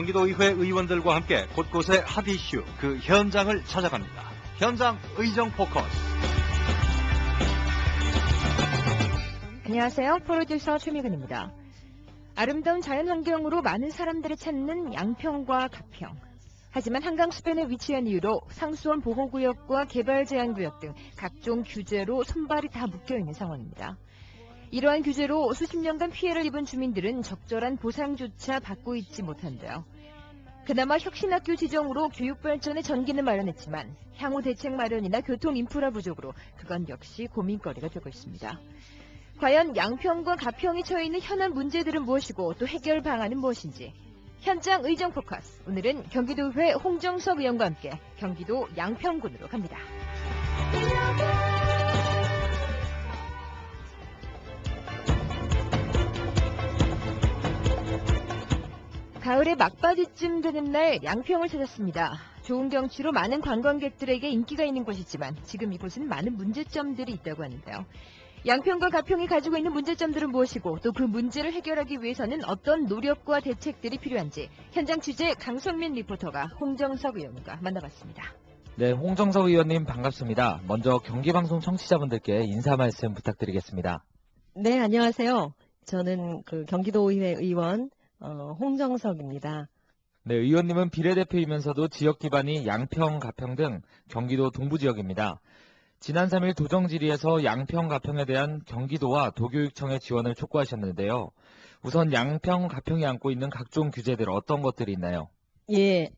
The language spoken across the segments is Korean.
경기도의회 의원들과 함께 곳곳의 핫 이슈, 그 현장을 찾아갑니다. 현장 의정 포커스. 안녕하세요. 프로듀서 최미근입니다. 아름다운 자연환경으로 많은 사람들이 찾는 양평과 가평. 하지만 한강수변에 위치한 이유로 상수원 보호구역과 개발제한구역 등 각종 규제로 손발이 다 묶여있는 상황입니다. 이러한 규제로 수십 년간 피해를 입은 주민들은 적절한 보상조차 받고 있지 못한데요. 그나마 혁신학교 지정으로 교육발전에 전기는 마련했지만 향후 대책 마련이나 교통 인프라 부족으로 그건 역시 고민거리가 되고 있습니다. 과연 양평과 가평이 처해 있는 현안 문제들은 무엇이고 또 해결 방안은 무엇인지. 현장 의정 포커스. 오늘은 경기도의회 홍정석 의원과 함께 경기도 양평군으로 갑니다. 가을의 막바지쯤 되는 날 양평을 찾았습니다. 좋은 경치로 많은 관광객들에게 인기가 있는 곳이지만 지금 이곳은 많은 문제점들이 있다고 하는데요. 양평과 가평이 가지고 있는 문제점들은 무엇이고 또 그 문제를 해결하기 위해서는 어떤 노력과 대책들이 필요한지 현장 취재 강성민 리포터가 홍정석 의원과 만나봤습니다. 네, 홍정석 의원님 반갑습니다. 먼저 경기방송 청취자분들께 인사 말씀 부탁드리겠습니다. 네, 안녕하세요. 저는 경기도의회 의원 홍정석입니다. 네, 의원님은 비례대표이면서도 지역 기반이 양평, 가평 등 경기도 동부지역입니다. 지난 3일 도정질의에서 양평, 가평에 대한 경기도와 도교육청의 지원을 촉구하셨는데요. 우선 양평, 가평이 안고 있는 각종 규제들 어떤 것들이 있나요? 예,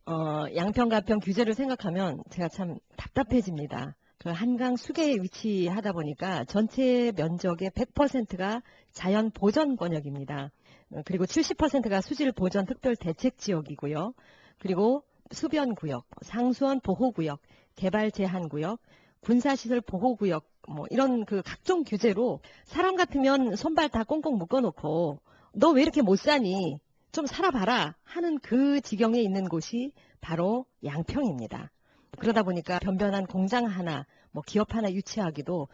양평, 가평 규제를 생각하면 제가 참 답답해집니다. 그 한강 수계에 위치하다 보니까 전체 면적의 100%가 자연 보전 권역입니다. 그리고 70%가 수질 보전 특별 대책 지역이고요. 그리고 수변 구역, 상수원 보호 구역, 개발 제한 구역, 군사시설 보호구역, 이런 각종 규제로 사람 같으면 손발 다 꽁꽁 묶어놓고 너 왜 이렇게 못 사니? 좀 살아봐라 하는 그 지경에 있는 곳이 바로 양평입니다. 그러다 보니까 변변한 공장 하나, 기업 하나 유치하기도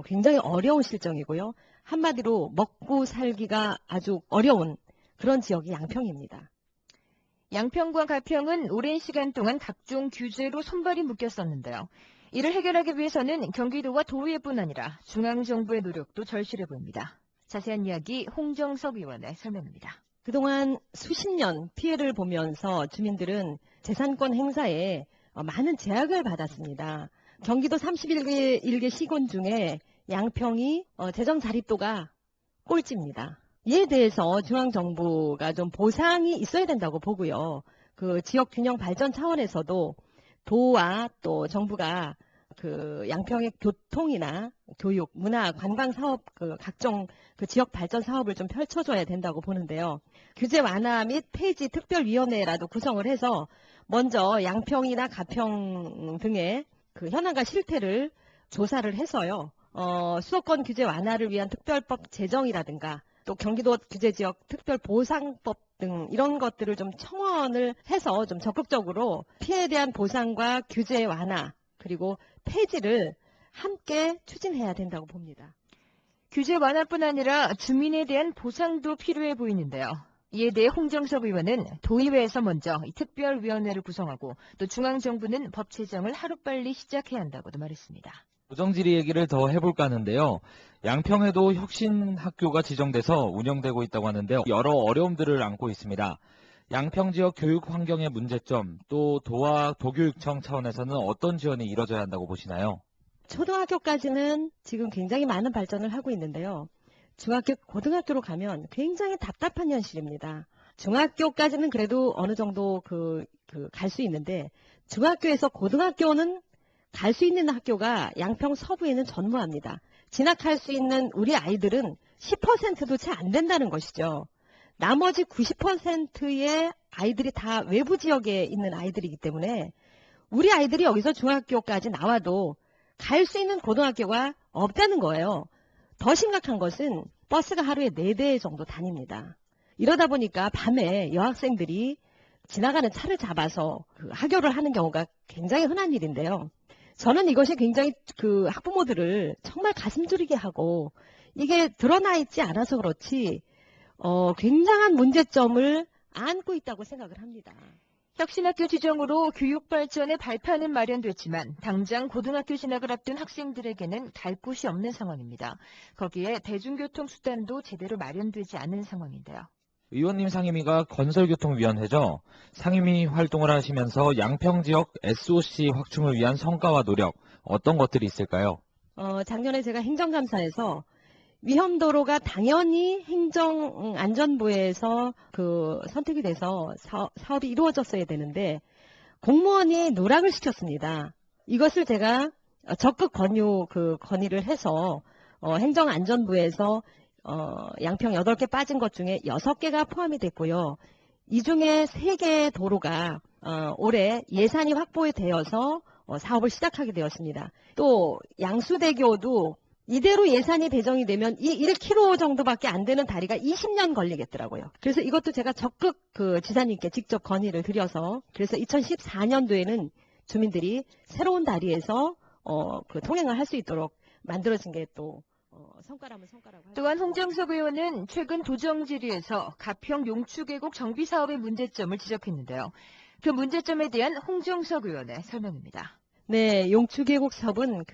굉장히 어려운 실정이고요. 한마디로 먹고 살기가 아주 어려운 그런 지역이 양평입니다. 양평과 가평은 오랜 시간 동안 각종 규제로 손발이 묶였었는데요. 이를 해결하기 위해서는 경기도와 도의회뿐 아니라 중앙정부의 노력도 절실해 보입니다. 자세한 이야기 홍정석 의원의 설명입니다. 그동안 수십 년 피해를 보면서 주민들은 재산권 행사에 많은 제약을 받았습니다. 경기도 31개 시군 중에 양평이 재정 자립도가 꼴찌입니다. 이에 대해서 중앙정부가 좀 보상이 있어야 된다고 보고요. 그 지역 균형 발전 차원에서도 도와 또 정부가 양평의 교통이나 교육, 문화, 관광 사업 각종 지역 발전 사업을 좀 펼쳐줘야 된다고 보는데요. 규제 완화 및 폐지 특별위원회라도 구성을 해서 먼저 양평이나 가평 등의 현황과 실태를 조사를 해서요. 수도권 규제 완화를 위한 특별법 제정이라든가 또 경기도 규제지역 특별보상법 등 이런 것들을 좀 청원을 해서 좀 적극적으로 피해에 대한 보상과 규제 완화 그리고 폐지를 함께 추진해야 된다고 봅니다. 규제 완화뿐 아니라 주민에 대한 보상도 필요해 보이는데요. 이에 대해 홍정석 의원은 도의회에서 먼저 이 특별위원회를 구성하고 또 중앙정부는 법 제정을 하루빨리 시작해야 한다고도 말했습니다. 도정질의 얘기를 더 해볼까 하는데요. 양평에도 혁신학교가 지정돼서 운영되고 있다고 하는데요. 여러 어려움들을 안고 있습니다. 양평 지역 교육 환경의 문제점, 또 도와 도교육청 차원에서는 어떤 지원이 이뤄져야 한다고 보시나요? 초등학교까지는 지금 굉장히 많은 발전을 하고 있는데요. 중학교, 고등학교로 가면 굉장히 답답한 현실입니다. 중학교까지는 그래도 어느 정도 갈 수 있는데 중학교에서 고등학교는 갈 수 있는 학교가 양평 서부에는 전무합니다. 진학할 수 있는 우리 아이들은 10%도 채 안 된다는 것이죠. 나머지 90%의 아이들이 다 외부 지역에 있는 아이들이기 때문에 우리 아이들이 여기서 중학교까지 나와도 갈 수 있는 고등학교가 없다는 거예요. 더 심각한 것은 버스가 하루에 4대 정도 다닙니다. 이러다 보니까 밤에 여학생들이 지나가는 차를 잡아서 하교를 하는 경우가 굉장히 흔한 일인데요. 저는 이것이 굉장히 학부모들을 정말 가슴 졸이게 하고 이게 드러나 있지 않아서 그렇지 굉장한 문제점을 안고 있다고 생각을 합니다. 혁신학교 지정으로 교육발전의 발판은 마련됐지만 당장 고등학교 진학을 앞둔 학생들에게는 갈 곳이 없는 상황입니다. 거기에 대중교통 수단도 제대로 마련되지 않은 상황인데요. 의원님 상임위가 건설교통위원회죠. 상임위 활동을 하시면서 양평 지역 SOC 확충을 위한 성과와 노력, 어떤 것들이 있을까요? 작년에 제가 행정감사에서 위험도로가 당연히 행정안전부에서 선택이 돼서 사업이 이루어졌어야 되는데 공무원이 누락을 시켰습니다. 이것을 제가 적극 건의를 해서 행정안전부에서 양평 8개 빠진 것 중에 6개가 포함이 됐고요. 이 중에 3개의 도로가 올해 예산이 확보이 되어서 사업을 시작하게 되었습니다. 또 양수대교도 이대로 예산이 배정이 되면 이 1km 정도밖에 안 되는 다리가 20년 걸리겠더라고요. 그래서 이것도 제가 적극 지사님께 직접 건의를 드려서 그래서 2014년도에는 주민들이 새로운 다리에서 통행을 할 수 있도록 만들어진 게 또 성과라면 성과라고 할 또한 홍정석 의원은 최근 도정지리에서 가평 용추계곡 정비 사업의 문제점을 지적했는데요. 그 문제점에 대한 홍정석 의원의 설명입니다. 네, 용추계곡 사업은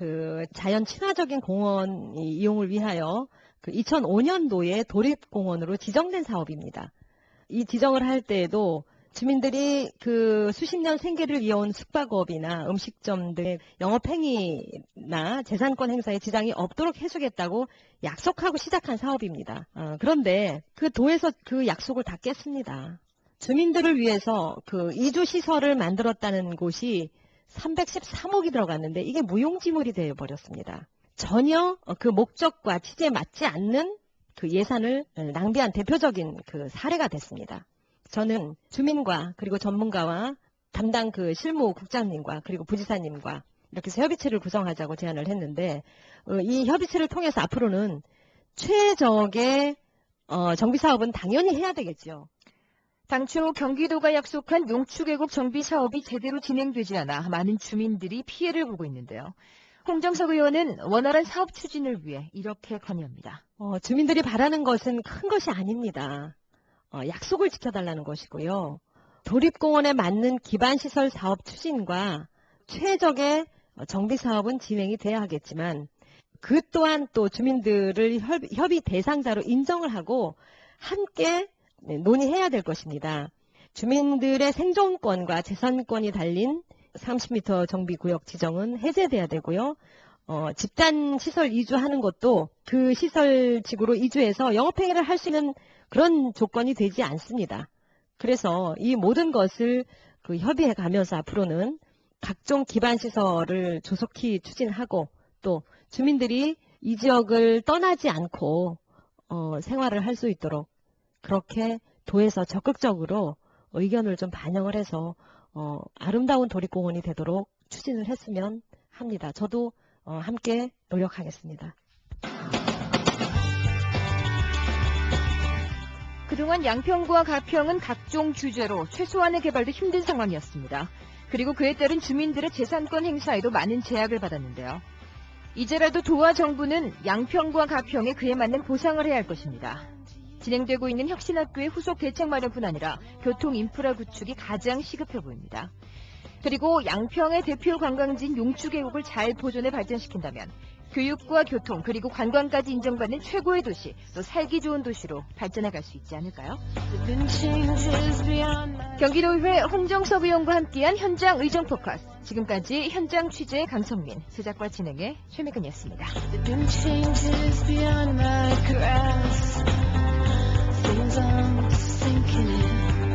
자연 친화적인 공원 이용을 위하여 2005년도에 도립공원으로 지정된 사업입니다. 이 지정을 할 때에도 주민들이 수십 년 생계를 이어온 숙박업이나 음식점 등의 영업행위나 재산권 행사에 지장이 없도록 해주겠다고 약속하고 시작한 사업입니다. 그런데 도에서 그 약속을 다 깼습니다. 주민들을 위해서 이주시설을 만들었다는 곳이 313억이 들어갔는데 이게 무용지물이 되어버렸습니다. 전혀 그 목적과 취지에 맞지 않는 예산을 낭비한 대표적인 사례가 됐습니다. 저는 주민과 그리고 전문가와 담당 실무국장님과 그리고 부지사님과 이렇게 해서 협의체를 구성하자고 제안을 했는데 이 협의체를 통해서 앞으로는 최적의 정비사업은 당연히 해야 되겠죠. 당초 경기도가 약속한 용추계곡 정비 사업이 제대로 진행되지 않아 많은 주민들이 피해를 보고 있는데요. 홍정석 의원은 원활한 사업 추진을 위해 이렇게 건의합니다. 주민들이 바라는 것은 큰 것이 아닙니다. 약속을 지켜달라는 것이고요. 도립공원에 맞는 기반시설 사업 추진과 최적의 정비 사업은 진행이 돼야 하겠지만 그 또한 또 주민들을 협의 대상자로 인정을 하고 함께 논의해야 될 것입니다. 주민들의 생존권과 재산권이 달린 30m 정비구역 지정은 해제돼야 되고요. 집단 시설 이주하는 것도 그 시설 지구로 이주해서 영업행위를 할 수 있는 그런 조건이 되지 않습니다. 그래서 이 모든 것을 협의해 가면서 앞으로는 각종 기반시설을 조속히 추진하고 또 주민들이 이 지역을 떠나지 않고 생활을 할 수 있도록 그렇게 도에서 적극적으로 의견을 좀 반영을 해서 아름다운 도립공원이 되도록 추진을 했으면 합니다. 저도 함께 노력하겠습니다. 그동안 양평과 가평은 각종 규제로 최소한의 개발도 힘든 상황이었습니다. 그리고 그에 따른 주민들의 재산권 행사에도 많은 제약을 받았는데요. 이제라도 도와 정부는 양평과 가평에 그에 맞는 보상을 해야 할 것입니다. 진행되고 있는 혁신학교의 후속 대책 마련뿐 아니라 교통 인프라 구축이 가장 시급해 보입니다. 그리고 양평의 대표 관광지인 용추계곡을 잘 보존해 발전시킨다면 교육과 교통 그리고 관광까지 인정받는 최고의 도시, 또 살기 좋은 도시로 발전해갈 수 있지 않을까요? 경기도의회 홍정석 의원과 함께한 현장 의정 포커스. 지금까지 현장 취재 강성민, 제작과 진행의 최미근이었습니다. Things I'm sinking in.